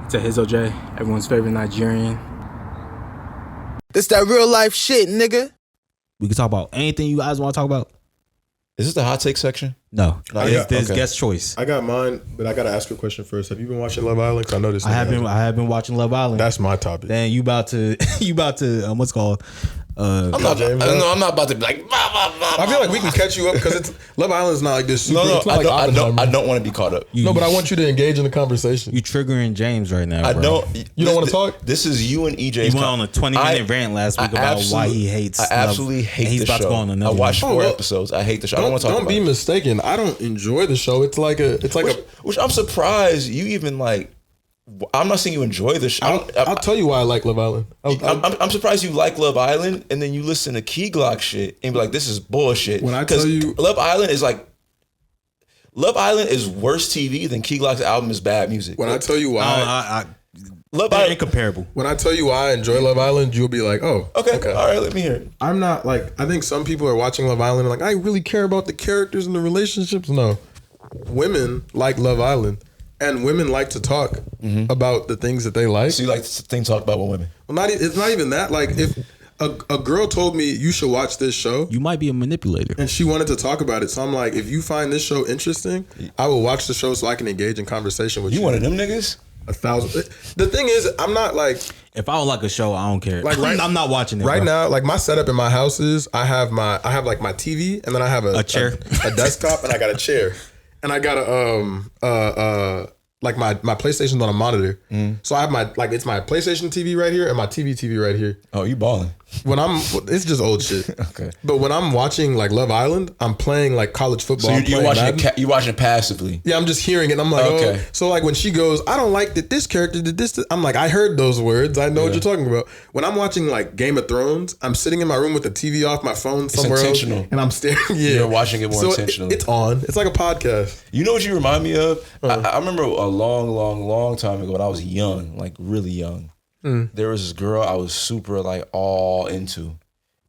It's Ehizoje, everyone's favorite Nigerian. This that real life shit, nigga. We can talk about anything you guys want to talk about. Is this the hot take section? No, there's okay. guest choice. I got mine, but I gotta ask you a question first. Have you been watching Love Island? 'Cause I know this. I have been watching Love Island. That's my topic. Then you about to what's called? I'm not about to be like. Bah, bah, bah, I feel like we can catch you up because Love Island is not like this. Super, No, it's not like I Oppenheimer. don't want to be caught up. No, but I want you to engage in the conversation. You triggering James right now. I bro. don't. You don't want to talk? This is you and EJ. He went on a 20-minute rant last week about why he hates. I absolutely Love. hate He's the about show. to go on another I watched one. 4 episodes. I hate the show. I don't want to talk Don't about be it. mistaken. I don't enjoy the show. It's like a. Which I'm surprised you even like. I'm not saying you enjoy the show. I'll tell you why I like Love Island. I'm surprised you like Love Island and then you listen to Key Glock shit and be like, this is bullshit. When I tell you, Love Island is worse TV than Key Glock's album is bad music. when I tell you why, Love They're Island. incomparable. when I tell you why I enjoy Love Island, you'll be like, oh, Okay, all right, let me hear it. I'm not like, I think some people are watching Love Island and like, I really care about the characters and the relationships. No. Women like Love Island and women like to talk about the things that they like. So you like to talk about with women? Well, it's not even that. Like if a girl told me you should watch this show You might be a manipulator. and she wanted to talk about it. So I'm like, if you find this show interesting, I will watch the show so I can engage in conversation with you. You one of them niggas? 1,000. The thing is, I'm not like, If I don't like a show, I don't care. Like, right- I'm not watching it right bro. now, like my setup in my house is I have like my TV and then I have a chair. a desktop and I got a chair and I got a like my PlayStation's on a monitor. So I have it's my PlayStation TV right here and my TV right here. Oh, you balling. It's just old shit. Okay. But when I'm watching like Love Island, I'm playing like college football. So I'm you're playing watching Madden. you're watching it passively. Yeah, I'm just hearing it. And I'm like, Okay. oh. So like when she goes, I don't like that this character did this. I'm like, I heard those words. I know what you're talking about. When I'm watching like Game of Thrones, I'm sitting in my room with the TV off, my phone somewhere else, intentional. and I'm staring. Yeah, You're watching it more intentionally. It's on. It's like a podcast. You know what you remind me of? I remember a long time ago when I was young, like really young. There was this girl I was super like all into.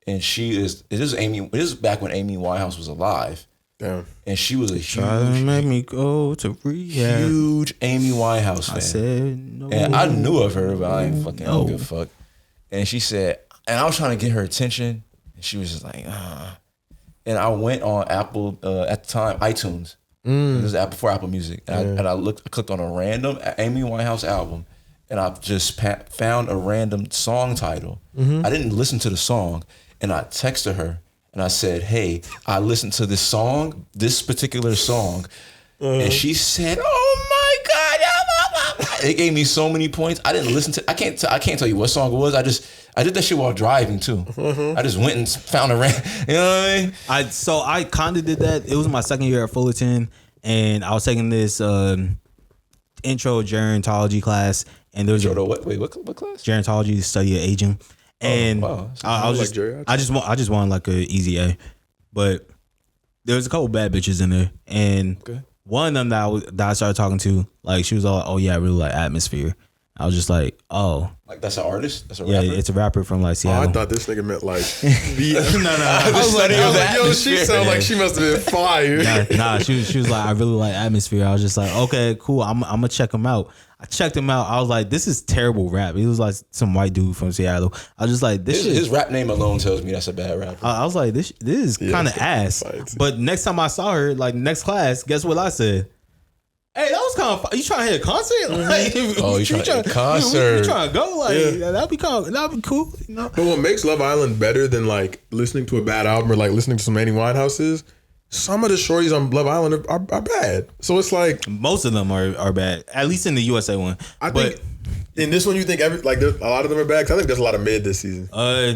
And this is back when Amy Winehouse was alive. Damn. And she was a Try to make me go to rehab. huge Amy Winehouse fan. I said no. And I knew of her, but I ain't fucking I don't give a fuck. And she said, and I was trying to get her attention, and she was just like, And I went on Apple at the time, iTunes. It was before Apple Music, and I clicked on a random Amy Winehouse album, and I just found a random song title. I didn't listen to the song, and I texted her, and I said, "Hey, I listened to this song, this particular song," and she said, "Oh my God!" It gave me so many points. I didn't listen to. I can't tell you what song it was. I did that shit while driving too. I just went and found a random. You know what I mean? I kind of did that. It was my second year at Fullerton, and I was taking this intro gerontology class, and there was What class? gerontology, the study of aging, and wow. I was like just geriatrics? I just wanted like a easy A, but there was a couple bad bitches in there, and one of them that I started talking to, like she was all, oh yeah, I really like Atmosphere. I was just like, oh, Like that's an artist? That's a yeah, rapper? it's a rapper from like Oh, Seattle. I thought this nigga meant like. no. I was like, yo, she sounded like she must have been fire. Nah, she was like, I really like Atmosphere. I was just like, okay, cool. I'm gonna check him out. I checked him out. I was like, this is terrible rap. He was like some white dude from Seattle. I was just like, this shit. His rap name alone tells me that's a bad rapper. I was like, this is kind of it's ass. fights. But next time I saw her, like next class, guess what I said? Hey, that was kind of fun. You trying to hit a concert? Like, Oh, you trying to hit a concert. You trying to go? Like, that'd be cool. You know? But what makes Love Island better than like listening to a bad album or like listening to some Amy Winehouse is some of the shorties on Love Island are bad. So it's like Most of them are bad. At least in the USA one. I think in this one you think there's a lot of them are bad. 'Cause I think there's a lot of mid this season.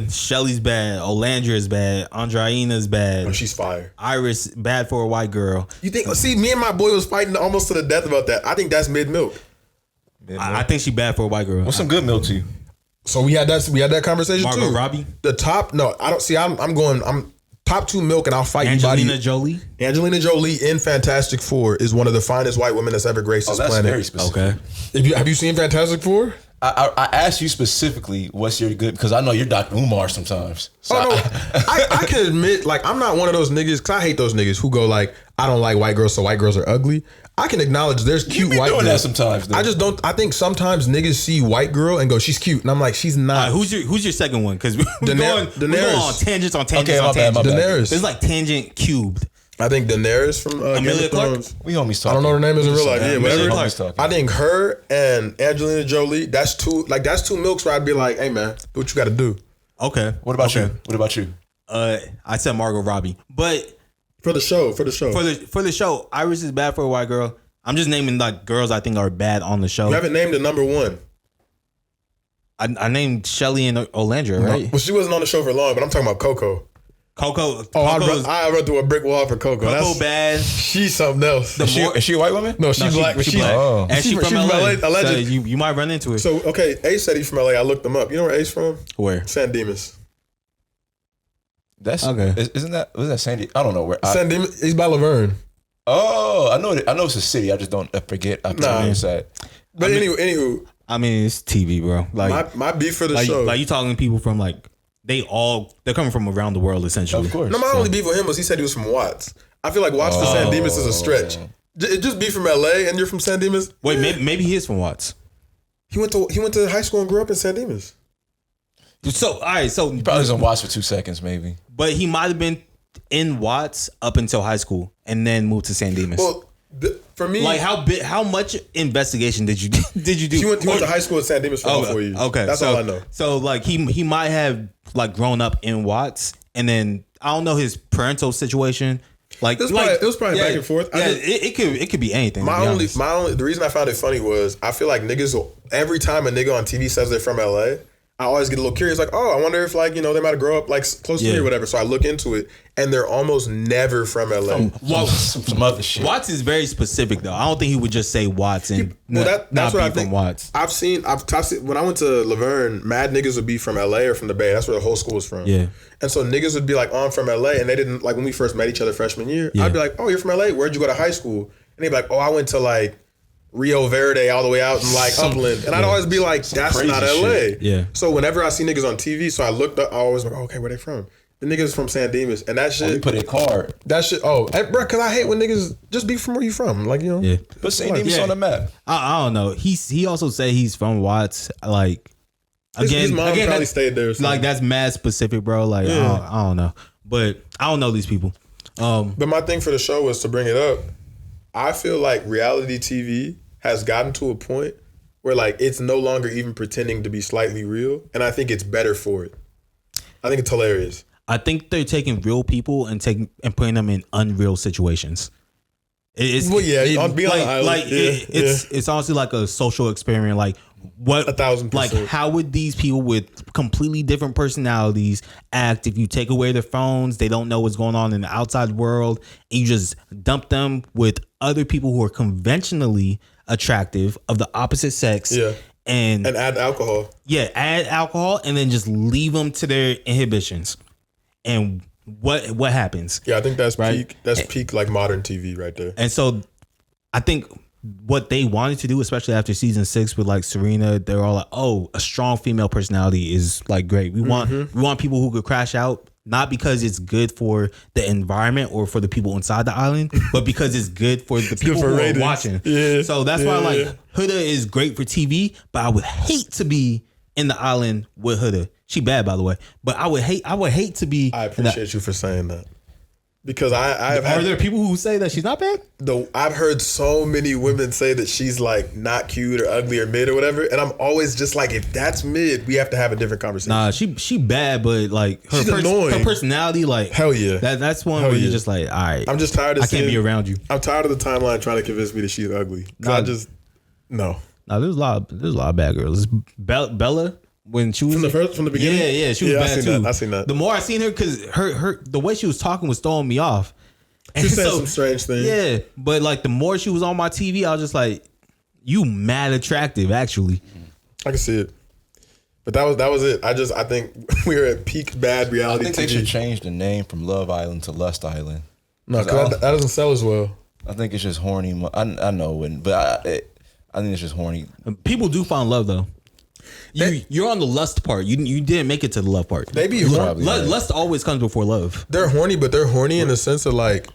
Shelly's bad. Olandra is bad. Andreina's bad. Oh, she's fire. Iris bad for a white girl. You think? See, me and my boy was fighting almost to the death about that. I think that's mid milk. I think she bad for a white girl. What's some good milk to you? So we had that conversation Margot too. Robbie? The top? No, I don't see. I'm top 2 milk, and I'll fight Angelina you. Jolie? Angelina Jolie in Fantastic Four is one of the finest white women that's ever graced this That's planet. very specific. Okay. Have you seen Fantastic Four? I asked you specifically what's your good, because I know you're Dr. Umar sometimes. So I can admit, like, I'm not one of those niggas, because I hate those niggas who go like, I don't like white girls, so white girls are ugly. I can acknowledge there's cute white doing girls. that sometimes, though. I just don't. I think sometimes niggas see white girl and go, she's cute, and I'm like, she's not. Who's your second one? Because we're going Daenerys. on tangents on tangents Okay, on my bad, tangents. my bad. Daenerys. It's like tangent cubed. I think Daenerys from Game Amelia of Clarke? Thrones. we homies talking. I don't know her name is in real life. Yeah, Amelia whatever. Clarke. Talking. I think her and Angelina Jolie. That's two milks where I'd be like, hey man, do what you got to do Okay. What about you? What about you? I said Margot Robbie, but for the show. for the show, Iris is bad for a white girl. I'm just naming like girls I think are bad on the show. You haven't named the number one. I named Shelly and Olandra, right? Well, she wasn't on the show for long, but I'm talking about Coco. Coco. Oh, Coco's, I run through a brick wall for Coco. Coco bad. She's something else. Is she a white woman? No, she's black. But She black. Oh. And she from LA. Alleged. So you might run into it. So okay, Ace said he's from LA. I looked him up. You know where Ace from? Where? San Dimas. That's Okay. Isn't that Sandy? I don't know where. San Dimas. He's by Laverne. I know it's a city. I just don't forget. I Nah. inside. But anywho, I mean, it's TV, bro. Like, my beef for the like, show. like you talking to people from like they're coming from around the world essentially. Of course. No, my only beef with him was he said he was from Watts. I feel like Watts to San Dimas is a stretch. Just be from LA and you're from San Dimas. Wait, maybe he is from Watts. He went to high school and grew up in San Dimas. So all right, so Probably was on watch for 2 seconds, maybe. but he might have been in Watts up until high school and then moved to San Dimas. Well, for me, Like how much investigation did you do? he went to high school in San Dimas for all 4 years. Okay, that's all I know. So like he might have like grown up in Watts, and then I don't know his parental situation. Like It was probably back and forth. Yeah, it could be anything. My only the reason I found it funny was I feel like niggas every time a nigga on TV says they're from LA, I always get a little curious, like, oh, I wonder if like, you know, they might have grown up like close to me or whatever. So I look into it and they're almost never from LA. Some other shit. Watts is very specific though. I don't think he would just say Watts and That's not what be I from think. Watts. I've seen when I went to Laverne, mad niggas would be from LA or from the Bay. That's where the whole school was from. Yeah. And so niggas would be like, oh, I'm from LA, and they didn't like when we first met each other freshman year. Yeah. I'd be like, oh, you're from LA. Where'd you go to high school? And they'd be like, oh, I went to like Rio Verde all the way out in like Upland. And I'd always be like, that's crazy not LA. shit. Yeah. So whenever I see niggas on TV, so I looked up, I always like, okay, where they from? The niggas from San Dimas. And that They shit, put it card. bro, cause I hate when niggas just be from where you from. Like, you know. Yeah. Put St. Denis on the map. I don't know. He also said he's from Watts. Like His mom probably that's- stayed there or something. Like that's mad specific, bro. Like I don't know, but I don't know these people. But my thing for the show was to bring it up. I feel like reality TV has gotten to a point where like it's no longer even pretending to be slightly real, and I think it's better for it. I think it's hilarious. I think they're taking real people and putting them in unreal situations. It's Well, yeah, on Be on the Island, it's honestly like a social experiment. Like what 1,000%. Like how would these people with completely different personalities act if you take away their phones? They don't know what's going on in the outside world, and you just dump them with other people who are conventionally attractive of the opposite sex. Yeah. And add alcohol. yeah, add alcohol and then just leave them to their inhibitions. And what happens? Yeah, I think that's Right. peak. That's peak like modern TV right there. And so I think what they wanted to do, especially after season 6 with like Serena, they're all like, oh, a strong female personality is like great. We want people who could crash out, not because it's good for the environment or for the people inside the island, but because it's good for the people for who ratings. are watching. Yeah. So that's why like Huda is great for TV, but I would hate to be in the island with Huda. She bad, by the way, but I would hate to be. I appreciate you for saying that. Because Are there people who say that she's not bad? I've heard so many women say that she's like not cute or ugly or mid or whatever, and I'm always just like, if that's mid, we have to have a different conversation. Nah, she bad, but like She's annoying. her personality, like Hell yeah. that's one Hell where yeah. you're just like, all right, I'm just tired of I can't be around you. I'm tired of the timeline trying to convince me that she's ugly. 'Cause Nah. I just no. Nah, there's a lot of bad girls. Bella when she was From the beginning? yeah, she was Yeah, I bad seen too. that. I seen that. The more I seen her, because her the way she was talking was throwing me off. She said some strange things. Yeah, but like the more she was on my TV, I was just like, you mad attractive, actually. I can see it. But that was it. I think we were at peak bad I reality think TV. they should change the name from Love Island to Lust Island. No, because that doesn't sell as well. I think it's just horny. I know it wouldn't, but I think it's just horny. People do find love though. You're on the lust part. You didn't make it to the love part. They be Lust always comes before love. They're horny, but they're horny in the sense of like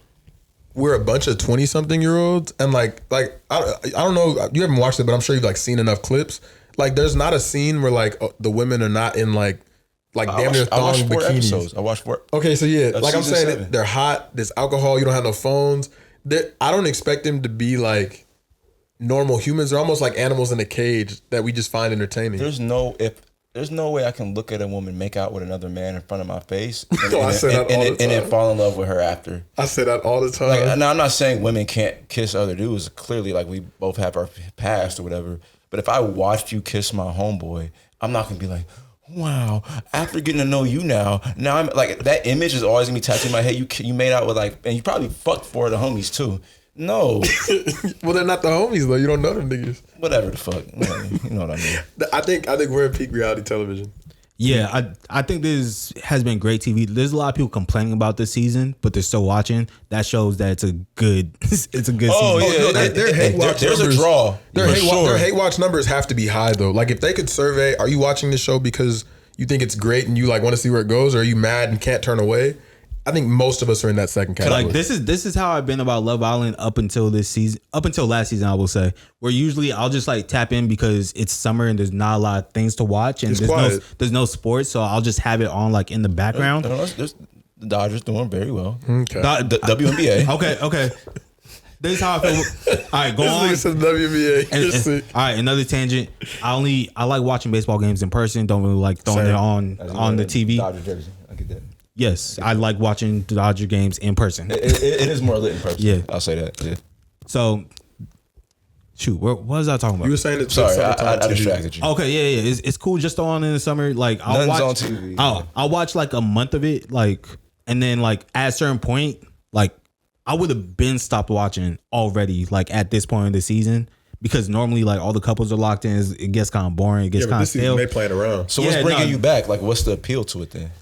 we're a bunch of 20-something-year-olds, and like I don't know, you haven't watched it, but I'm sure you've like seen enough clips. Like there's not a scene where like the women are not in like damn near thong bikinis. I watched 4. Okay, so yeah, That's like I'm saying, 7. they're hot. There's alcohol. You don't have no phones. I don't expect them to be like normal humans. They're almost like animals in a cage that we just find entertaining. There's no way I can look at a woman make out with another man in front of my face and then fall in love with her after. I say that all the time. Like, now I'm not saying women can't kiss other dudes. Clearly, like we both have our past or whatever. But if I watched you kiss my homeboy, I'm not gonna be like, wow. After getting to know you now I'm like, that image is always gonna be tattooed in my head. You made out with like, and you probably fucked 4 of the homies too. No. Well, they're not the homies though. You don't know them niggas. Whatever the fuck. You know what I mean. I think we're in peak reality television. Yeah, I think this has been great TV. There's a lot of people complaining about this season, but they're still watching. That shows that it's a good season. Oh yeah, their hate watch there's numbers, a draw. Their hate watch numbers have to be high though. Like if they could survey, are you watching this show because you think it's great and you like want to see where it goes, or are you mad and can't turn away? I think most of us are in that second category. Like this is how I've been about Love Island up until this season, up until last season, I will say. Where usually I'll just like tap in because it's summer and there's not a lot of things to watch and there's no sports, so I'll just have it on like in the background. The Dodgers doing very well. Okay. The WNBA. Okay. This is how I feel. All right, go on. This is WNBA. All right, another tangent. I like watching baseball games in person. Don't really like throwing it on the TV. Dodger jersey. I get that. Yes, I like watching the Dodger games in person. It is more lit in person. Yeah, I'll say that. Yeah. So, shoot, what was I talking about? You were saying that. Sorry, I distracted you. Okay, yeah. It's cool just on in the summer. Like I'll Nothing's watch on TV. I'll watch like a month of it, like, and then like at a certain point, like I would have been stopped watching already, like at this point in the season. Because normally, like all the couples are locked in, it gets kind of boring. It gets kind of stale. They playing around. So what's bringing you back? Like, what's the appeal to it then?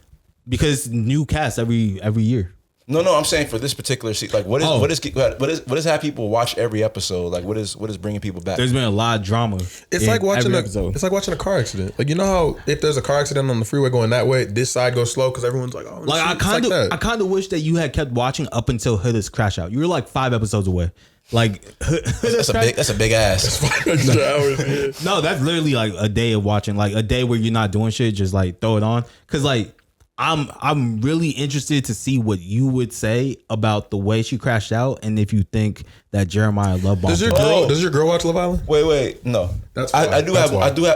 Because new cast every year. No, I'm saying for this particular season, like what is have people watch every episode? Like what is bringing people back? There's been a lot of drama. It's like watching a car accident. Like you know how if there's a car accident on the freeway going that way, this side goes slow because everyone's like, oh, like I kind of wish that you had kept watching up until Hood's crash out. You were like 5 episodes away. Like that's a big ass. No, that's literally like a day of watching, like a day where you're not doing shit, just like throw it on. Cause like I'm really interested to see what you would say about the way she crashed out, and if you think that Jeremiah love bombed. Does your girl watch Love Island? Wait, no. That's I do have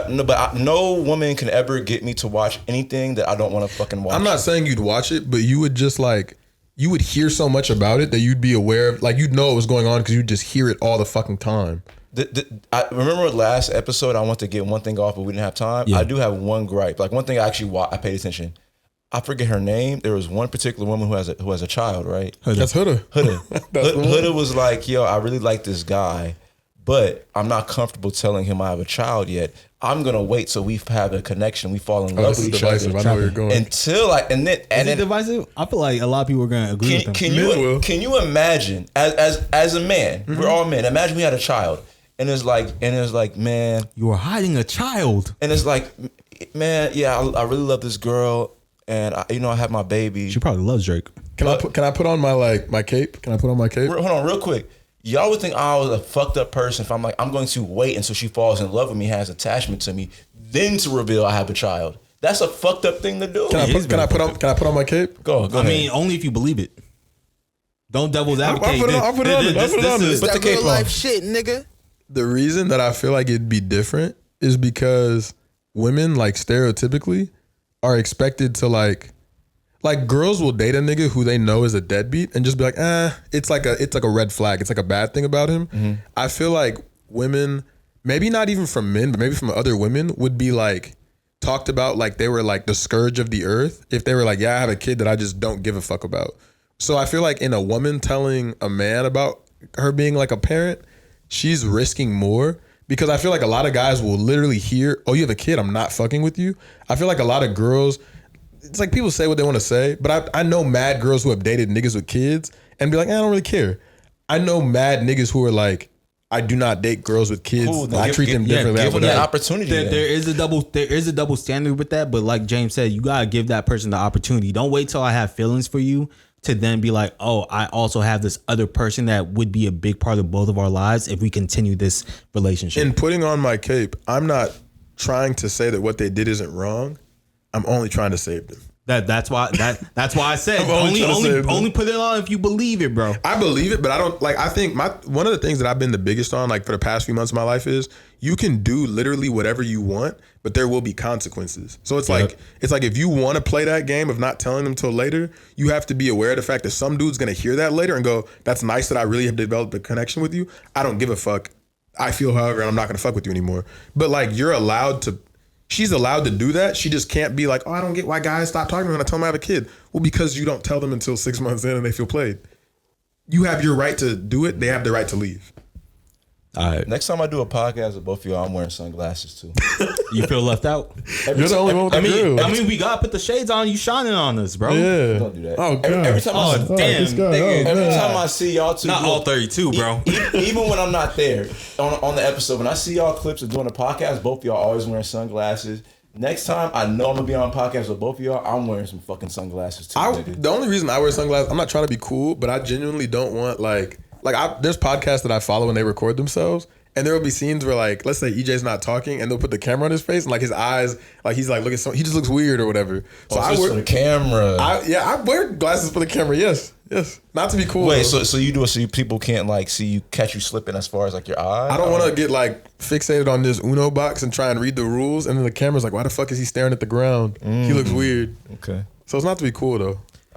no, but no woman can ever get me to watch anything that I don't want to fucking watch. I'm not saying you'd watch it, but you would just like. You would hear so much about it that you'd be aware of, like you'd know what was going on because you'd just hear it all the fucking time. I remember last episode I wanted to get one thing off, but we didn't have time. Yeah. I do have one gripe. Like one thing I paid attention. I forget her name. There was one particular woman who has a child, right? That's Huda. Huda was like, yo, I really like this guy, but I'm not comfortable telling him I have a child yet. I'm gonna wait till we have a connection. We fall in love with each other. I know where you're going. Until and then divisive. I feel like a lot of people are gonna agree with him. Can you imagine as a man? Mm-hmm. We're all men. Imagine we had a child, and it's like, man, you are hiding a child, and it's like, man, yeah, I really love this girl, and I have my baby. She probably loves Drake. Can I put on my cape? Can I put on my cape? Hold on, real quick. Y'all would think I was a fucked up person if I'm like, I'm going to wait until she falls in love with me, has attachment to me, then to reveal I have a child. That's a fucked up thing to do. Can I put on my cape? Go ahead. I mean, only if you believe it. Don't devil's advocate. I'll put it on. It's that real life shit, nigga. The reason that I feel like it'd be different is because women, like stereotypically, are expected to like girls will date a nigga who they know is a deadbeat and just be like, it's like a red flag. It's like a bad thing about him. Mm-hmm. I feel like women, maybe not even from men, but maybe from other women, would be like talked about like they were like the scourge of the earth. If they were like, yeah, I have a kid that I just don't give a fuck about. So I feel like in a woman telling a man about her being like a parent, she's risking more. Because I feel like a lot of guys will literally hear, oh, you have a kid, I'm not fucking with you. I feel like a lot of girls, it's like people say what they want to say, but I know mad girls who have dated niggas with kids and be like, I don't really care. I know mad niggas who are like, I do not date girls with kids. Cool, then I treat them differently. give them that opportunity. There is a double standard with that, but like James said, you gotta give that person the opportunity. Don't wait till I have feelings for you to then be like, oh, I also have this other person that would be a big part of both of our lives if we continue this relationship. In putting on my cape, I'm not trying to say that what they did isn't wrong. I'm only trying to save them. That's why I said only put it on if you believe it, bro. I believe it, but I don't like. I think one of the things that I've been the biggest on, like for the past few months of my life, is you can do literally whatever you want, but there will be consequences. So it's like if you want to play that game of not telling them till later, you have to be aware of the fact that some dude's gonna hear that later and go, "That's nice that I really have developed a connection with you. I don't give a fuck. I feel however, and I'm not gonna fuck with you anymore." But like you're allowed to. She's allowed to do that. She just can't be like, oh, I don't get why guys stop talking to me when I tell them I have a kid. Well, because you don't tell them until 6 months in and they feel played. You have your right to do it. They have the right to leave. All right. Next time I do a podcast with both of y'all, I'm wearing sunglasses too. You feel left out? You're the only one with the grill. I mean, we gotta put the shades on. You shining on us, bro. Yeah. Don't do that. Oh, God. Every time Damn. time I see y'all two, Not all 32, bro. Even when I'm not there on the episode, when I see y'all clips of doing a podcast, both of y'all always wearing sunglasses. Next time I know I'm gonna be on a podcast with both of y'all, I'm wearing some fucking sunglasses too. The only reason I wear sunglasses, I'm not trying to be cool, but I genuinely don't want there's podcasts that I follow and they record themselves. And there will be scenes where, like, let's say EJ's not talking, and they'll put the camera on his face, and like his eyes, like he's like, look at he just looks weird or whatever. So I wear for the camera. I wear glasses for the camera. Yes, not to be cool. Wait, though. so you do it so people can't like see you, catch you slipping as far as like your eye? I don't want to get like fixated on this Uno box and try and read the rules, and then the camera's like, why the fuck is he staring at the ground? He looks weird. Okay. So it's not to be cool though.